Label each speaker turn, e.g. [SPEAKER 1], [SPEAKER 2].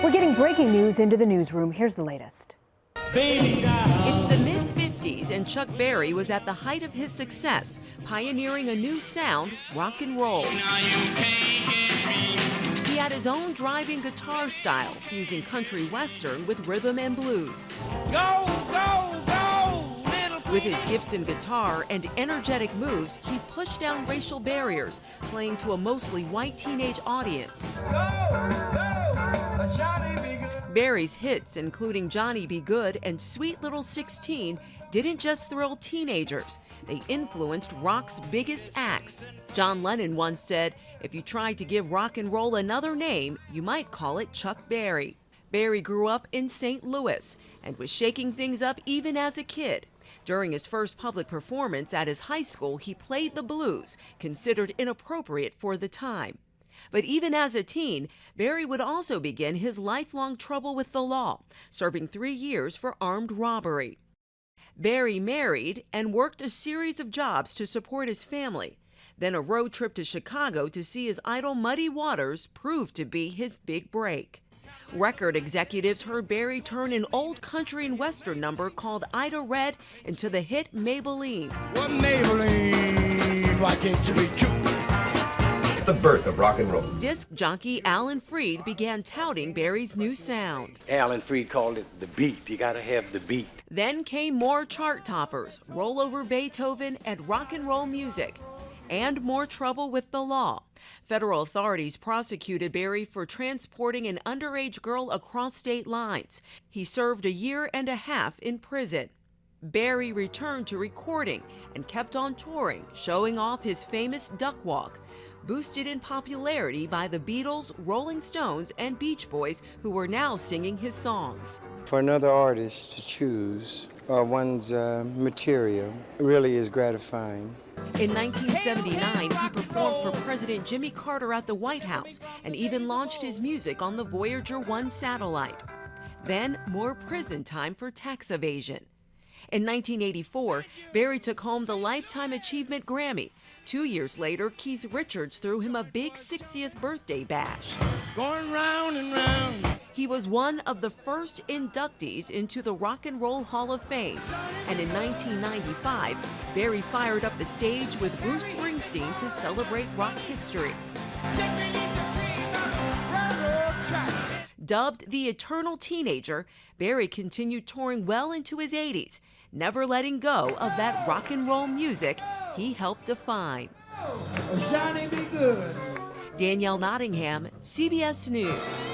[SPEAKER 1] We're getting breaking news into the newsroom. Here's the latest.
[SPEAKER 2] It's the mid-50s, and Chuck Berry was at the height of his success, pioneering a new sound, rock and roll. He had his own driving guitar style, fusing country western with rhythm and blues.
[SPEAKER 3] Go, go, go, little
[SPEAKER 2] With his Gibson guitar and energetic moves, he pushed down racial barriers, playing to a mostly white teenage audience. Berry's hits, including Johnny Be Good and Sweet Little 16, didn't just thrill teenagers. They influenced rock's biggest acts. John Lennon once said, if you tried to give rock and roll another name, you might call it Chuck Berry. Berry grew up in St. Louis and was shaking things up even as a kid. During his first public performance at his high school, he played the blues, considered inappropriate for the time. But even as a teen, Berry would also begin his lifelong trouble with the law, serving 3 years for armed robbery. Berry married and worked a series of jobs to support his family. Then a road trip to Chicago to see his idol Muddy Waters proved to be his big break. Record executives heard Berry turn an old country and western number called Ida Red into the hit Maybelline.
[SPEAKER 3] Well, Maybelline, why can't you be true?
[SPEAKER 4] The birth of rock and roll.
[SPEAKER 2] Disc jockey Alan Freed began touting Berry's new sound.
[SPEAKER 5] Alan Freed called it the beat. You gotta have the beat.
[SPEAKER 2] Then came more chart toppers, Roll Over Beethoven, and rock and roll music. And more trouble with the law. Federal authorities prosecuted Berry for transporting an underage girl across state lines. He served 1.5 years in prison. Berry returned to recording and kept on touring, showing off his famous duck walk, boosted in popularity by the Beatles, Rolling Stones, and Beach Boys, who were now singing his songs.
[SPEAKER 6] For another artist to choose one's material really is gratifying.
[SPEAKER 2] In 1979, he performed for President Jimmy Carter at the White House and even launched his music on the Voyager 1 satellite. Then, more prison time for tax evasion. In 1984, Berry took home the Lifetime Achievement Grammy. 2 years later, Keith Richards threw him a big 60th birthday bash.
[SPEAKER 3] Going round and round.
[SPEAKER 2] He was one of the first inductees into the Rock and Roll Hall of Fame. And in 1995, Berry fired up the stage with Bruce Springsteen to celebrate rock history. Dubbed the Eternal Teenager, Berry continued touring well into his 80s, never letting go of that rock and roll music he helped define.
[SPEAKER 3] Johnny Be Good.
[SPEAKER 2] Danielle Nottingham, CBS News.